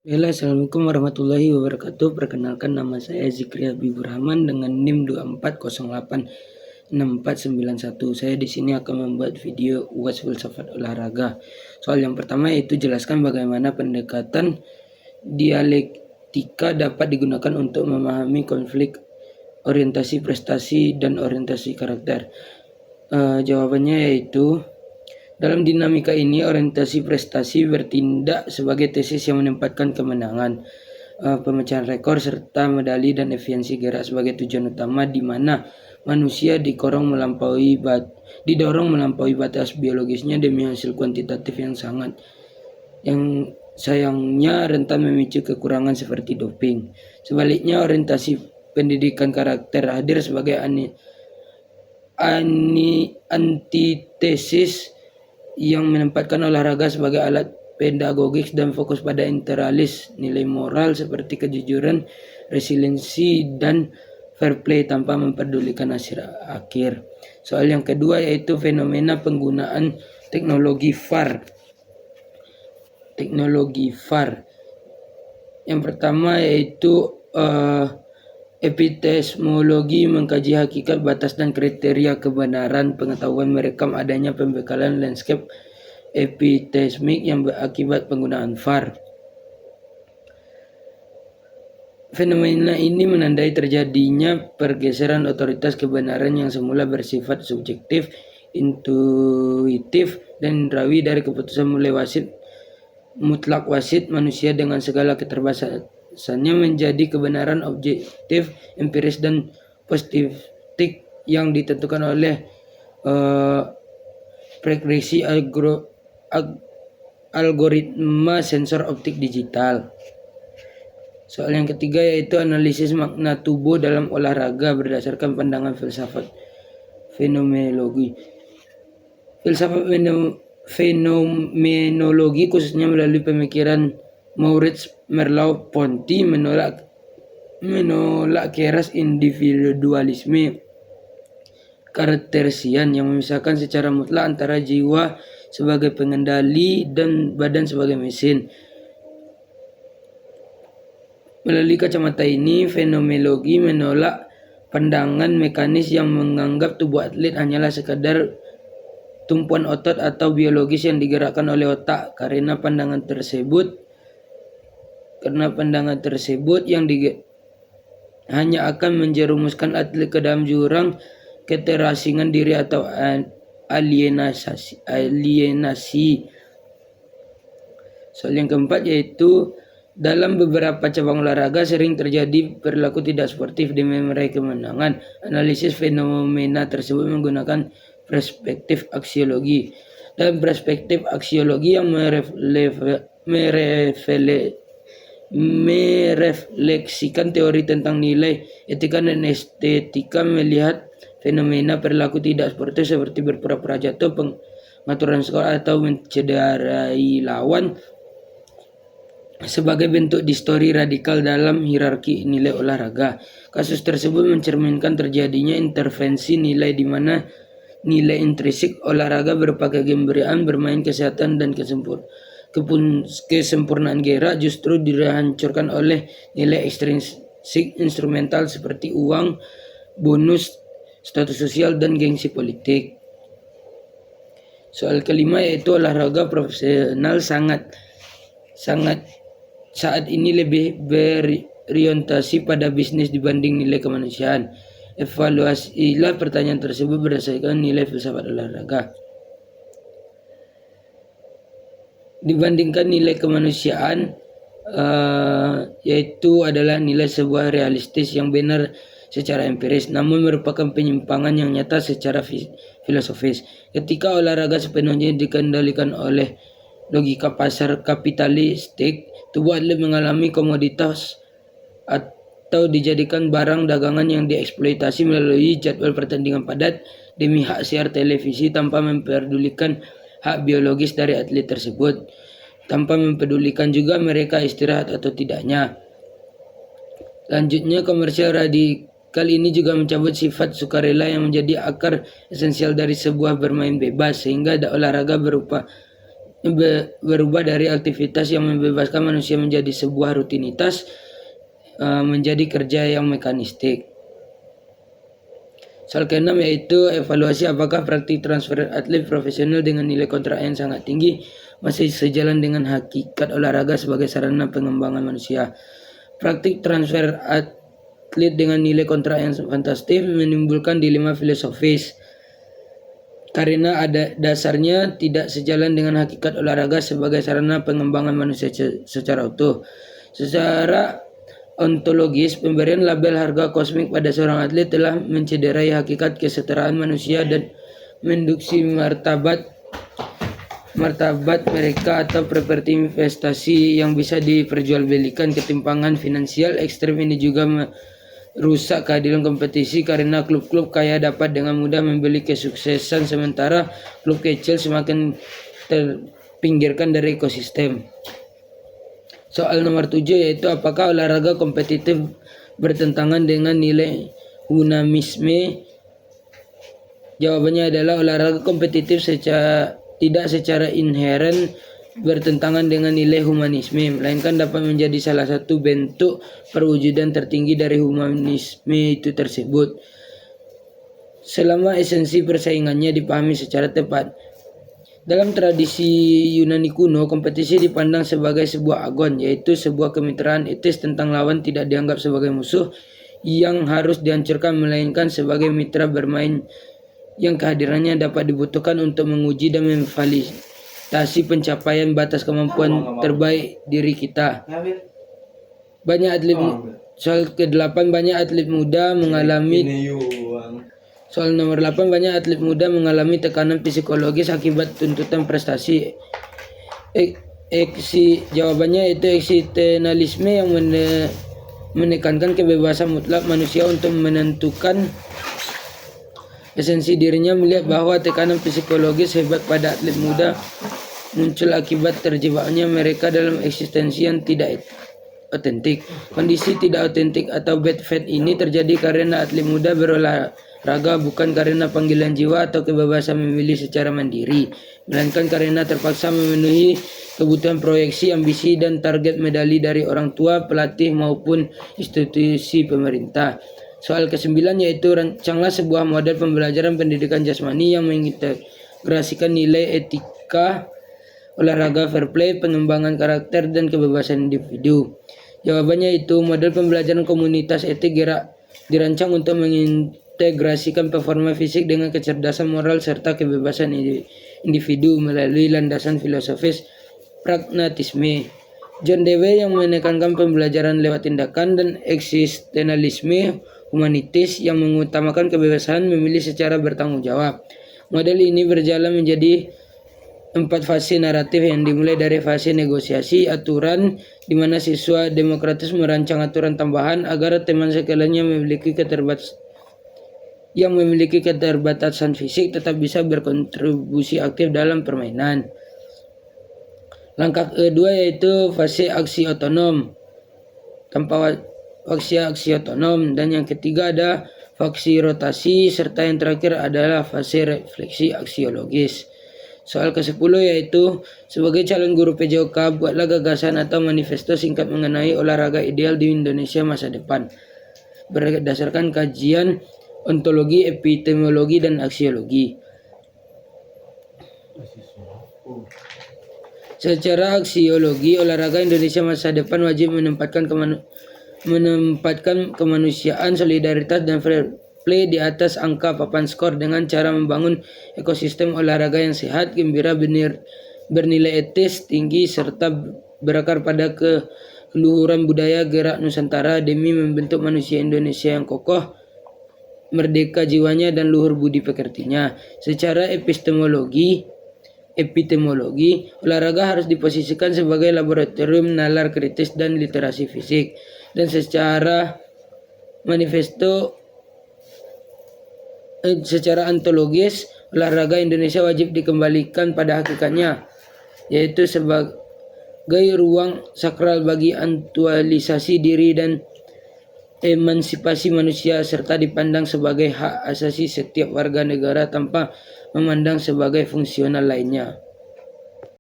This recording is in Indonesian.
Assalamualaikum warahmatullahi wabarakatuh. Perkenalkan, nama saya Zikri Habibur Rahman dengan NIM 24086491. Saya di sini akan membuat video UAS filsafat olahraga. Soal yang pertama yaitu jelaskan bagaimana pendekatan dialektika dapat digunakan untuk memahami konflik orientasi prestasi dan orientasi karakter. Jawabannya yaitu, dalam dinamika ini, orientasi prestasi bertindak sebagai tesis yang menempatkan kemenangan, pemecahan rekor, serta medali dan efisiensi gerak sebagai tujuan utama, di mana manusia didorong melampaui batas biologisnya demi hasil kuantitatif yang sayangnya rentan memicu kekurangan seperti doping. Sebaliknya, orientasi pendidikan karakter hadir sebagai antitesis yang menempatkan olahraga sebagai alat pedagogik dan fokus pada interalis nilai moral seperti kejujuran, resiliensi, dan fair play tanpa memperdulikan hasil akhir. Soal yang kedua yaitu fenomena penggunaan teknologi VAR. Yang pertama yaitu epistemologi mengkaji hakikat, batas, dan kriteria kebenaran pengetahuan merekam adanya pembekalan landscape epistemik yang berakibat penggunaan VAR. Fenomena ini menandai terjadinya pergeseran otoritas kebenaran yang semula bersifat subjektif, intuitif, dan indrawi dari keputusan mutlak wasit manusia dengan segala keterbatasannya menjadi kebenaran objektif, empiris, dan positif yang ditentukan oleh pregresi algoritma sensor optik digital. Soal yang ketiga yaitu analisis makna tubuh dalam olahraga berdasarkan pandangan filsafat fenomenologi. Filsafat fenomenologi khususnya melalui pemikiran Maurits Merleau-Ponty menolak keras individualisme Cartesian yang memisahkan secara mutlak antara jiwa sebagai pengendali dan badan sebagai mesin. Melalui kacamata ini, fenomenologi menolak pandangan mekanis yang menganggap tubuh atlet hanyalah sekadar tumpuan otot atau biologis yang digerakkan oleh otak, karena pandangan tersebut yang hanya akan menjerumuskan atlet ke dalam jurang keterasingan diri atau alienasi. Soal yang keempat yaitu, dalam beberapa cabang olahraga sering terjadi perilaku tidak sportif demi meraih kemenangan. Analisis fenomena tersebut menggunakan perspektif aksiologi. Dalam perspektif aksiologi yang merefleksikan teori tentang nilai etika dan estetika, melihat fenomena perilaku tidak sportif seperti berpura-pura jatuh, pengaturan skor, atau mencederai lawan sebagai bentuk distori radikal dalam hierarki nilai olahraga. Kasus tersebut mencerminkan terjadinya intervensi nilai di mana nilai intrinsik olahraga berupa kegembiraan, bermain, kesehatan, dan kesempurnaan gerak justru dihancurkan oleh nilai ekstrinsik instrumental seperti uang, bonus, status sosial, dan gengsi politik. Soal kelima yaitu olahraga profesional saat ini lebih berorientasi pada bisnis dibanding nilai kemanusiaan. Evaluasilah pertanyaan tersebut berdasarkan nilai filsafat olahraga. Dibandingkan nilai kemanusiaan, yaitu adalah nilai sebuah realistis yang benar secara empiris, namun merupakan penyimpangan yang nyata secara filosofis. Ketika olahraga sepenuhnya dikendalikan oleh logika pasar kapitalistik, tubuh atlet mengalami komoditas atau dijadikan barang dagangan yang dieksploitasi melalui jadwal pertandingan padat demi hak siar televisi, tanpa memperdulikan hak biologis dari atlet tersebut, tanpa mempedulikan juga mereka istirahat atau tidaknya. Lanjutnya, komersial radikal ini juga mencabut sifat sukarela yang menjadi akar esensial dari sebuah bermain bebas, sehingga olahraga berupa berubah dari aktivitas yang membebaskan manusia menjadi sebuah rutinitas menjadi kerja yang mekanistik. Soal keenam yaitu evaluasi apakah praktik transfer atlet profesional dengan nilai kontrak yang sangat tinggi masih sejalan dengan hakikat olahraga sebagai sarana pengembangan manusia. Praktik transfer atlet dengan nilai kontrak yang fantastis menimbulkan dilema filosofis karena ada dasarnya tidak sejalan dengan hakikat olahraga sebagai sarana pengembangan manusia secara utuh. Secara ontologis, pemberian label harga kosmik pada seorang atlet telah mencederai hakikat kesetaraan manusia dan menduksi martabat mereka atau properti investasi yang bisa diperjualbelikan. Ketimpangan finansial ekstrem ini juga merusak keadilan kompetisi karena klub-klub kaya dapat dengan mudah membeli kesuksesan sementara klub kecil semakin terpinggirkan dari ekosistem. Soal nomor 7 yaitu apakah olahraga kompetitif bertentangan dengan nilai humanisme? Jawabannya adalah olahraga kompetitif tidak secara inheren bertentangan dengan nilai humanisme, melainkan dapat menjadi salah satu bentuk perwujudan tertinggi dari humanisme itu tersebut. Selama esensi persaingannya dipahami secara tepat. Dalam tradisi Yunani kuno, kompetisi dipandang sebagai sebuah agon, yaitu sebuah kemitraan etis tentang lawan tidak dianggap sebagai musuh yang harus dihancurkan, melainkan sebagai mitra bermain yang kehadirannya dapat dibutuhkan untuk menguji dan memvalidasi pencapaian batas kemampuan terbaik diri kita. Soal ke-8, banyak atlet muda mengalami Soal nomor 8, banyak atlet muda mengalami tekanan psikologis akibat tuntutan prestasi. Jawabannya itu eksistensialisme yang menekankan kebebasan mutlak manusia untuk menentukan esensi dirinya, melihat bahwa tekanan psikologis hebat pada atlet muda muncul akibat terjebaknya mereka dalam eksistensi yang tidak otentik. Kondisi tidak otentik atau bad faith ini terjadi karena atlet muda berolahraga bukan karena panggilan jiwa atau kebebasan memilih secara mandiri, melainkan karena terpaksa memenuhi kebutuhan proyeksi, ambisi, dan target medali dari orang tua, pelatih, maupun institusi pemerintah. Soal ke-9 yaitu rancanglah sebuah model pembelajaran pendidikan jasmani yang mengintegrasikan nilai etika, olahraga, fair play, pengembangan karakter, dan kebebasan individu. Jawabannya itu model pembelajaran komunitas etik dirancang untuk mengintegrasikan performa fisik dengan kecerdasan moral serta kebebasan individu melalui landasan filosofis pragmatisme. John Dewey yang menekankan pembelajaran lewat tindakan, dan eksistensialisme humanitis yang mengutamakan kebebasan memilih secara bertanggung jawab. Model ini berjalan menjadi 4 fase naratif yang dimulai dari fase negosiasi aturan di mana siswa demokratis merancang aturan tambahan agar teman sekelilingnya yang memiliki keterbatasan fisik tetap bisa berkontribusi aktif dalam permainan. Langkah kedua yaitu fase aksi otonom tanpa aksi otonom, dan yang ketiga ada fase rotasi, serta yang terakhir adalah fase refleksi aksiologis. Soal ke-10 yaitu sebagai calon guru PJOK, buatlah gagasan atau manifesto singkat mengenai olahraga ideal di Indonesia masa depan berdasarkan kajian ontologi, epistemologi, dan aksiologi. Secara aksiologi, olahraga Indonesia masa depan wajib menempatkan kemanusiaan, solidaritas, dan fair play di atas angka papan skor dengan cara membangun ekosistem olahraga yang sehat, gembira, bernilai etis tinggi, serta berakar pada keluhuran budaya gerak Nusantara demi membentuk manusia Indonesia yang kokoh, merdeka jiwanya, dan luhur budi pekertinya. Secara epistemologi, olahraga harus diposisikan sebagai laboratorium nalar kritis dan literasi fisik. Dan secara ontologis, olahraga Indonesia wajib dikembalikan pada hakikatnya, yaitu sebagai ruang sakral bagi aktualisasi diri dan emansipasi manusia, serta dipandang sebagai hak asasi setiap warga negara tanpa memandang sebagai fungsional lainnya.